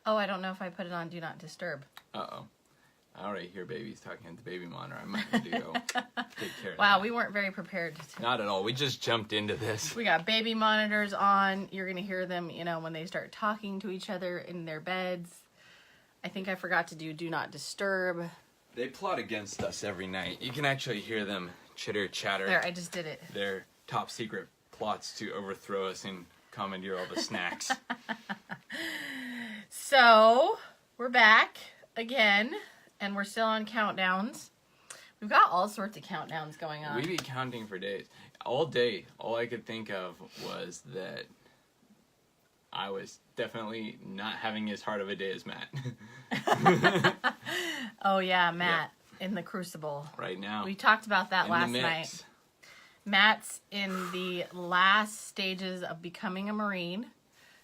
Oh, I don't know if I put it on Do Not Disturb. Uh-oh. I already hear babies talking at the baby monitor. I might have to go take care of Wow, that. we weren't very prepared. Not at all. We just jumped into this. We got baby monitors on. You're going to hear them, when they start talking to each other in their beds. I think I forgot to do Not Disturb. They plot against us every night. You can actually hear them chitter-chatter. There, I just did it. Their top secret plots to overthrow us and commandeer all the snacks. So, we're back again, and we're still on countdowns. We've got all sorts of countdowns going on. We'd be counting for days. All day, all I could think of was that I was definitely not having as hard of a day as Matt. Oh, yeah, Matt in the Crucible. Right now. We talked about that in last the mix. night. Matt's in the last stages of becoming a Marine.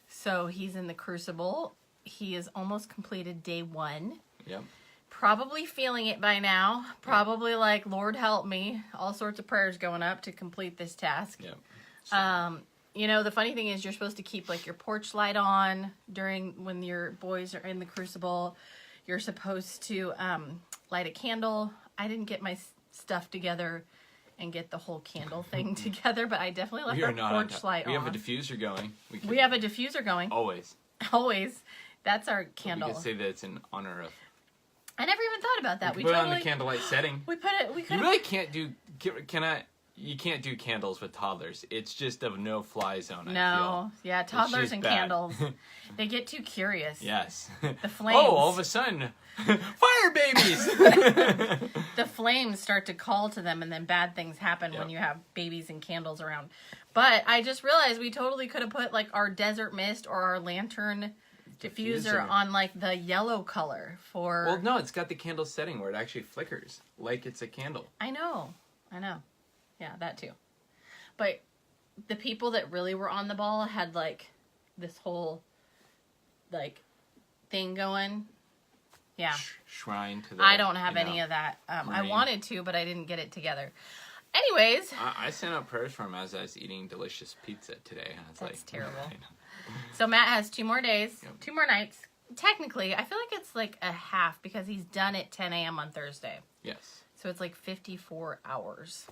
So he's in the Crucible. He has almost completed day 1. Yep. Probably feeling it by now. Probably like, Lord help me. All sorts of prayers going up to complete this task. Yep. The funny thing is you're supposed to keep like your porch light on when your boys are in the Crucible. You're supposed to light a candle. I didn't get my stuff together and get the whole candle thing together, but I definitely left our porch light on. We have a diffuser going. We have a diffuser going. Always. Always. That's our candle. We could say that it's in honor of. I never even thought about that. We put it on the candlelight setting. We put it. We could. You really can't do. You can't do candles with toddlers. It's just a no-fly zone. No, yeah, toddlers just and bad. candles, they get too curious. Yes. The flames. Oh, all of a sudden, fire babies. The flames start to call to them, and then bad things happen Yep. when you have babies and candles around. But I just realized we totally could have put like our desert mist or our lantern diffuser on like the yellow color for. Well, no, it's got the candle setting where it actually flickers like it's a candle. I know. Yeah, that too. But the people that really were on the ball had like this whole like thing going. Yeah. Shrine to the. I don't have any of that. I Marine. wanted to, but I didn't get it together. Anyways. I sent out prayers for him as I was eating delicious pizza today. I was That's terrible. I know. So Matt has 2 more days, Yep. 2 more nights. Technically, I feel like it's like a half because he's done at 10 a.m. on Thursday. Yes. So it's like 54 hours.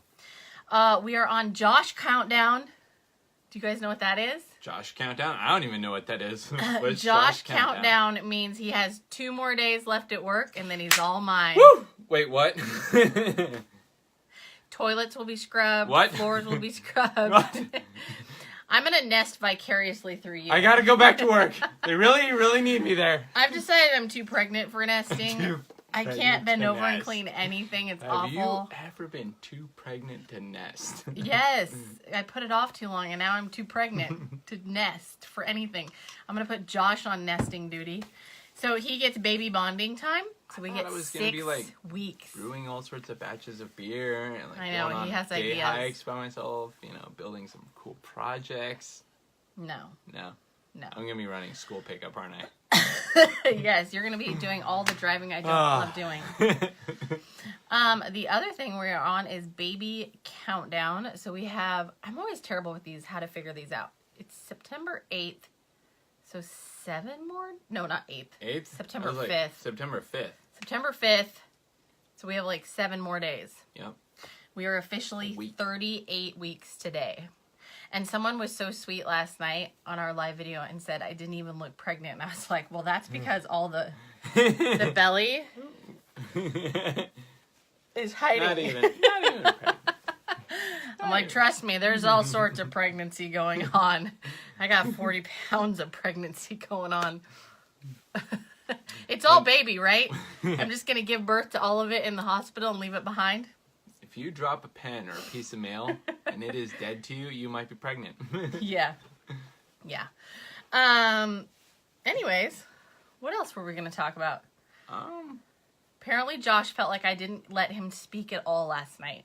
We are on Josh Countdown. Do you guys know what that is? Josh Countdown? I don't even know what that is. What's Josh Countdown means he has 2 more days left at work and then he's all mine. Woo! Wait, what? Toilets will be scrubbed. What? Floors will be scrubbed. What? I'm going to nest vicariously through you. I gotta go back to work. They really, really need me there. I've decided I'm too pregnant for nesting. I can't bend over and nest. clean anything. It's Have awful. you ever been too pregnant to nest? Yes. I put it off too long and now I'm too pregnant to nest for anything. I'm going to put Josh on nesting duty. So he gets baby bonding time. So we get it was 6 gonna be like weeks. Brewing all sorts of batches of beer and like I know, going on he has day ideas. hikes by myself, building some cool projects. No. No. No. I'm gonna be running school pickup, aren't I? Yes, you're going to be doing all the driving I don't love doing. The other thing we're on is baby countdown. So we have, I'm always terrible with these, how to figure these out. It's September 8th. So 7 more? No, not 8th. 8th? September I was like, 5th. September 5th. September 5th. So we have like 7 more days. Yep. We are officially 38 weeks today. And someone was so sweet last night on our live video and said, I didn't even look pregnant. And I was like, well, that's because all the belly is hiding. Not even pregnant. I'm like, trust me, there's all sorts of pregnancy going on. I got 40 pounds of pregnancy going on. It's all baby, right? I'm just going to give birth to all of it in the hospital and leave it behind. If you drop a pen or a piece of mail and it is dead to you, you might be pregnant. Yeah. Yeah. Anyways, what else were we going to talk about? Apparently Josh felt like I didn't let him speak at all last night.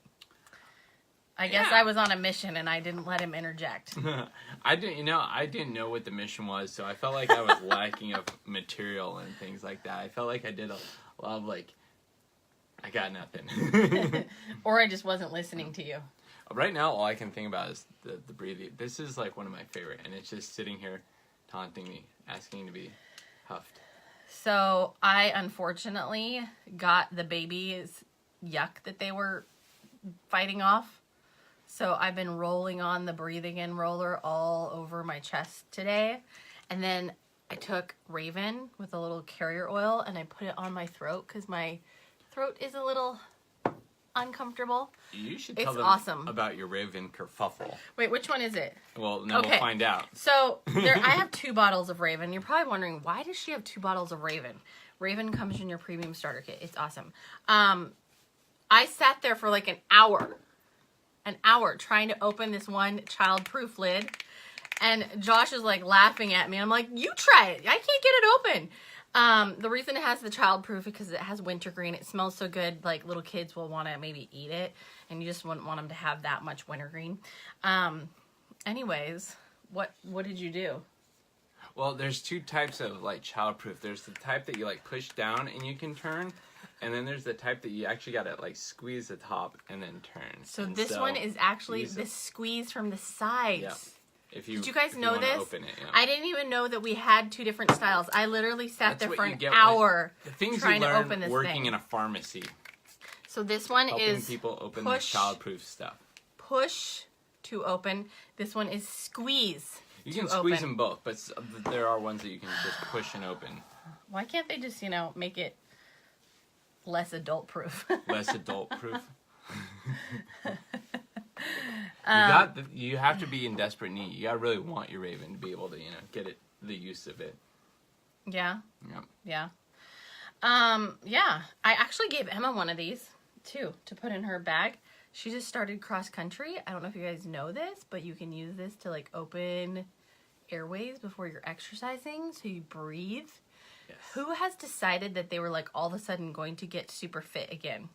I guess I was on a mission and I didn't let him interject. I didn't know what the mission was, so I felt like I was lacking of material and things like that. I felt like I did a lot of I got nothing. Or I just wasn't listening to you. Right now, all I can think about is the breathing. This is one of my favorite, and it's just sitting here taunting me, asking to be huffed. So I unfortunately got the baby's yuck that they were fighting off. So I've been rolling on the breathing in roller all over my chest today. And then I took Raven with a little carrier oil and I put it on my throat because my throat is a little uncomfortable. You should tell It's them awesome. about your Raven kerfuffle. Wait, which one is it? Well, now Okay. we'll find out. So I have 2 bottles of Raven. You're probably wondering, why does she have 2 bottles of Raven? Raven comes in your premium starter kit. It's awesome. I sat there for like an hour trying to open this one child-proof lid. And Josh is like laughing at me. I'm like, you try it. I can't get it open. The reason it has the child-proof is because it has wintergreen. It smells so good, like little kids will want to maybe eat it. And you just wouldn't want them to have that much wintergreen. Anyways, what did you do? Well, there's 2 types of like childproof. There's the type that you like push down and you can turn, and then there's the type that you actually gotta like squeeze the top and then turn. So And this one is actually use this squeeze from the sides. Yeah. Did you guys if know wanna this? Open it, yeah. I didn't even know that we had 2 different styles. I literally sat That's there what for you an get hour the things trying you to learn open this working thing. in a pharmacy, So this one helping is people open their push, childproof stuff. push to open. This one is squeeze. You to can squeeze open. them both, but there are ones that you can just push and open. Why can't they just, make it less adult proof? Less adult proof. Um, You have to be in desperate need. You gotta really want your Raven to be able to, get the use of it. Yeah. Yeah. Yeah. Yeah. I actually gave Emma one of these too to put in her bag. She just started cross country. I don't know if you guys know this, but you can use this to like open airways before you're exercising so you breathe. Yes. Who has decided that they were like all of a sudden going to get super fit again?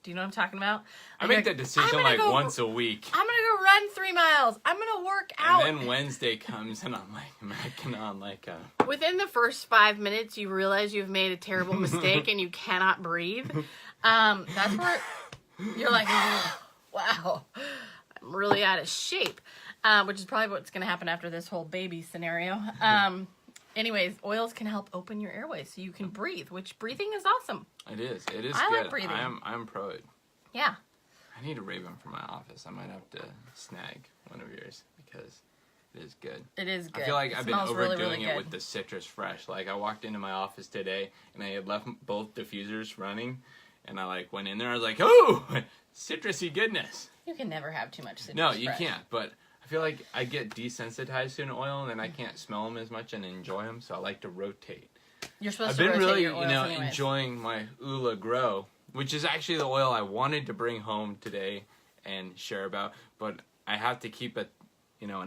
Do you know what I'm talking about? I Like, make that decision I'm like gonna go- once a week. I'm gonna go run 3 miles. I'm gonna work out. And then Wednesday comes and I'm like macking on like a... Within the first 5 minutes, you realize you've made a terrible mistake and you cannot breathe. That's where you're like, oh, wow, I'm really out of shape. Which is probably what's going to happen after this whole baby scenario. Anyways, oils can help open your airways so you can breathe, which breathing is awesome. It is good. I like breathing. I'm pro it. Yeah. I need a Raven for my office. I might have to snag one of yours because it is good. It is good. I feel like It I've been smells overdoing really, really it good. with the Citrus Fresh. Like I walked into my office today and I had left both diffusers running, and I like went in there. I was like, "Oh, citrusy goodness." You can never have too much citrus No, you fresh. can't. But I feel like I get desensitized to an oil, and then I can't smell them as much and enjoy them. So I like to rotate. You're supposed I've to been rotate really, your oils anyways. enjoying my Ula Grow, which is actually the oil I wanted to bring home today and share about. But I have to keep an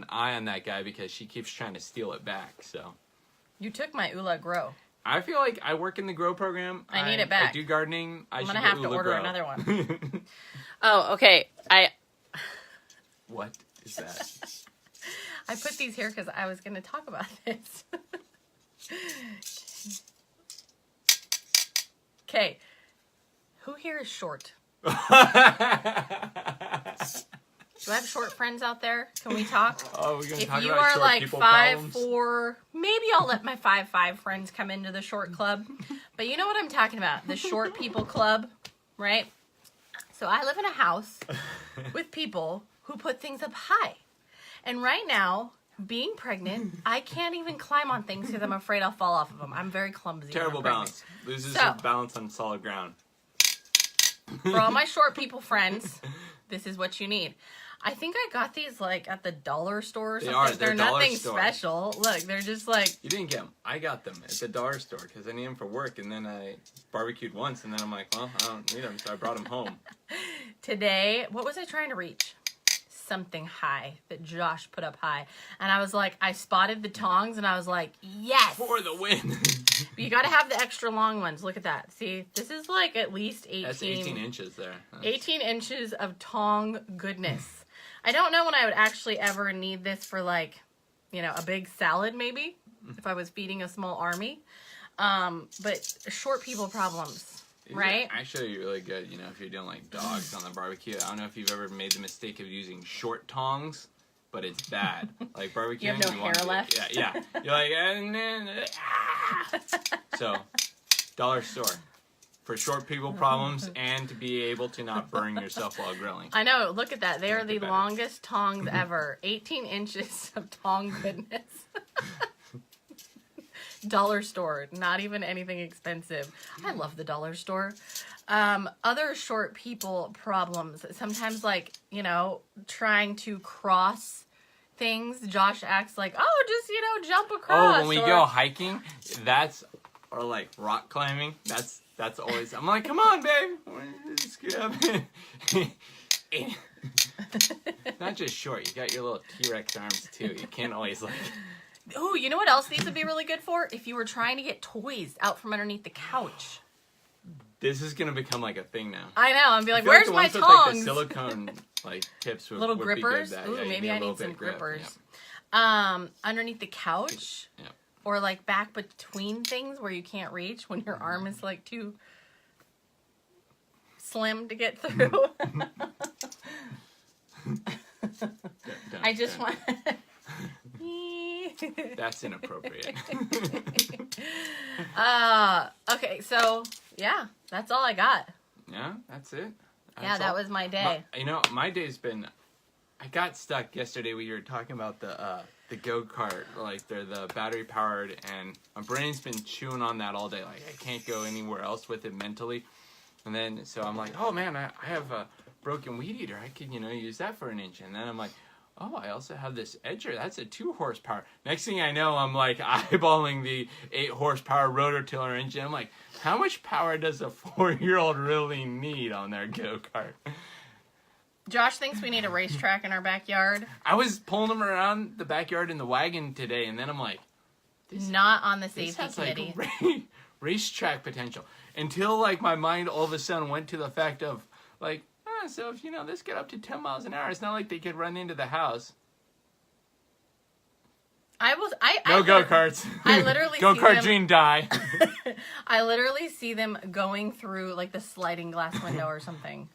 eye on that guy because she keeps trying to steal it back. So You took my Ula Grow. I feel like I work in the grow program. I need it back. I do gardening. I'm should gonna get have to Ula order Grow. another one. Oh, okay. What is that? I put these here because I was going to talk about this. Okay. Who here is short? Do I have short friends out there? Can we talk? Oh, we're gonna If talk you about are short like people 5'4", problems? maybe I'll let my 5'5" friends come into the short club. But you know what I'm talking about. The short people club, right? So I live in a house with people who put things up high. And right now, being pregnant, I can't even climb on things because I'm afraid I'll fall off of them. I'm very clumsy. when Terrible I'm pregnant. balance. Loses So- her balance on solid ground. For all my short people friends, this is what you need. I think I got these like at the dollar store or They something. are. They're dollar nothing store. special. Look, they're just like, You didn't get them. I got them at the dollar store because I need them for work, and then I barbecued once, and then I'm like, well, I don't need them, so I brought them home. today, what was I trying to reach? Something high that Josh put up high. And I was like, I spotted the tongs and I was like, yes! For the win. But you gotta have the extra long ones. Look at that. See, this is like at least 18. That's 18 inches there. 18 inches of tong goodness. I don't know when I would actually ever need this for like, a big salad maybe. If I was feeding a small army. But short people problems. These Right? are actually really good, if you're doing like dogs on the barbecue. I don't know if you've ever made the mistake of using short tongs, but it's bad. Like barbecue. You have no hair left? Yeah. You're like, and then, So, dollar store. For short people problems and to be able to not burn yourself while grilling. I know. Look at that. They are Think the about it. longest tongs ever. 18 inches of tong goodness. Dollar store. Not even anything expensive. I love the dollar store. Other short people problems. Sometimes, like, you know, trying to cross things. Josh acts like, oh, just, you know, jump across. Oh, when we or- go hiking, or like rock climbing, that's always, I'm like, come on, babe. Just get up. Not just short, you got your little T-Rex arms too. You can't always like... Oh, you know what else these would be really good for? If you were trying to get toys out from underneath the couch. This is gonna become like a thing now. I know. I'm be like, I feel where's the my ones with, like, the tongs? silicone like tips would, Little would grippers. Be good. Ooh, Yeah, you maybe need a I little need some bit of grip, grippers. yeah. Underneath the couch. Yeah. Or like back between things where you can't reach when your arm is like too slim to get through. Done, I just done. want. That's inappropriate. Okay, so yeah, that's all I got. Yeah, that's it. Yeah, that was my day. My day's been. I got stuck yesterday. We were talking about the go-kart, like they're the battery powered, and my brain's been chewing on that all day. Like I can't go anywhere else with it mentally. And then so I'm like, oh man, I have a broken weed eater. I could use that for an engine. And then I'm like, oh, I also have this Edger. That's a 2 horsepower. Next thing I know, I'm like eyeballing the 8 horsepower rotor tiller engine. I'm like, how much power does a 4-year-old really need on their go-kart? Josh thinks we need a racetrack in our backyard. I was pulling them around the backyard in the wagon today, and then I'm like, Not on the this safety has committee. like racetrack potential. Until like my mind all of a sudden went to the fact of like, so if this get up to 10 miles an hour, it's not like they could run into the house. No go-karts. I literally see Go-kart them- Gene die. I literally see them going through like the sliding glass window or something.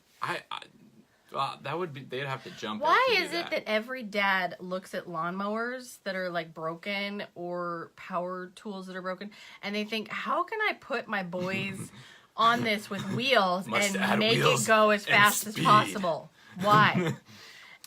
That would be, they'd have to jump. Why is it that every dad looks at lawnmowers that are like broken or power tools that are broken and they think, how can I put my boys on this with wheels Must and add make wheels it go as and fast as speed. possible? Why?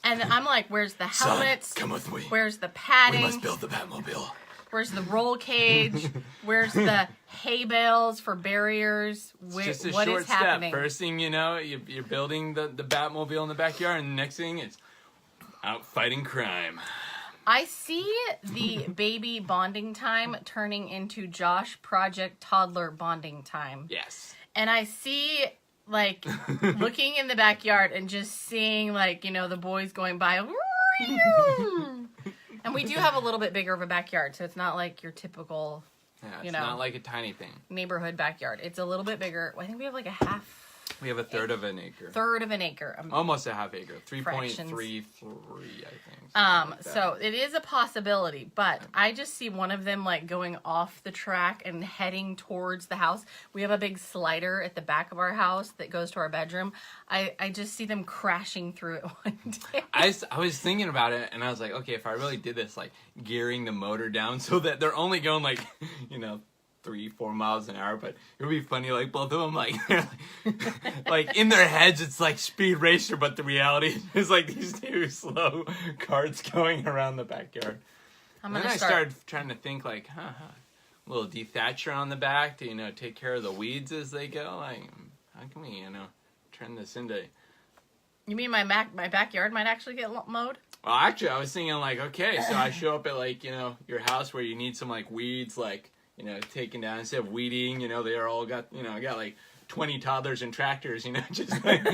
And I'm like, where's the helmets? Son, come with me. Where's the padding? We must build the Batmobile. Where's the roll cage? Where's the hay bales for barriers? It's just a What short is happening? step. First thing you know, you're building the Batmobile in the backyard, and the next thing it's out fighting crime. I see the baby bonding time turning into Josh Project toddler bonding time. Yes. And I see, like, looking in the backyard and just seeing, like, the boys going by. And we do have a little bit bigger of a backyard, so it's not like your typical Yeah, it's not like a tiny thing. neighborhood backyard. It's a little bit bigger. I think we have like a We have a third of an acre. third of an acre. Almost a half acre. Fractions. 3.33, I think. something like that. So it is a possibility, but I just see one of them like going off the track and heading towards the house. We have a big slider at the back of our house that goes to our bedroom. I just see them crashing through it one day. I was thinking about it, and I was like, okay, if I really did this, like gearing the motor down so that they're only going like, 3-4 miles an hour, but it would be funny, like both of them, like, like in their heads, it's like Speed Racer, but the reality is like these two slow carts going around the backyard. I'm And gonna then I start. started trying to think, like, a little dethatcher on the back to, take care of the weeds as they go. Like, how can we, turn this into? You mean my backyard might actually get mowed? Well, actually, I was thinking, like, okay, so I show up at, like, your house where you need some, like, weeds, like, taken down instead of weeding, they are all got, I got, like, 20 toddlers and tractors, just, like,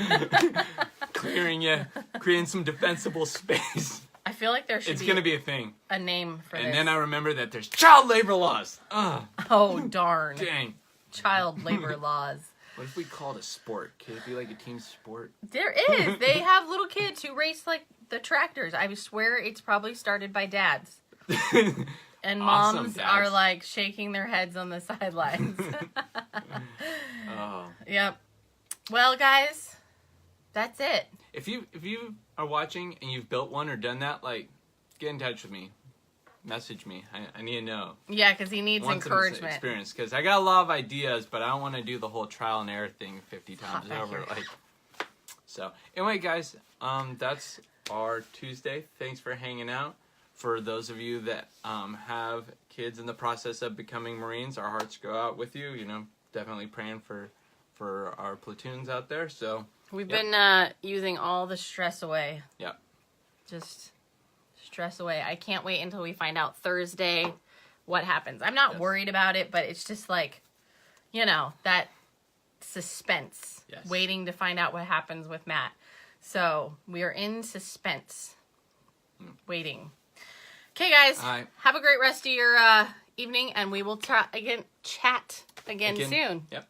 creating some defensible space. I feel like there should It's be going to be a thing. a name for And this. then I remember that there's child labor laws. Ugh, Oh, darn. dang. Child labor laws. What if we called it a sport? Could it be like a team sport? There is. They have little kids who race like the tractors. I swear it's probably started by dads. And Awesome, moms dads. are like shaking their heads on the sidelines. Oh. Yep. Well, guys, that's it. If you are watching and you've built one or done that, like, get in touch with me. message me. I need to know. Yeah, because he needs Want some encouragement. experience, because I got a lot of ideas, but I don't want to do the whole trial and error thing 50 times Hot over. back here. Like, so anyway, guys, that's our Tuesday. Thanks for hanging out. For those of you that have kids in the process of becoming Marines, our hearts go out with you. You know, definitely praying for our platoons out there. So We've Yep. been using all the stress away. Yep. Just stress away. I can't wait until we find out Thursday what happens. I'm not Yes. worried about it, but it's just like, you know, that suspense. Yes. Waiting to find out what happens with Matt. So we are in suspense. Waiting. Okay, guys. All right. Have a great rest of your evening, and we will chat again soon. Yep.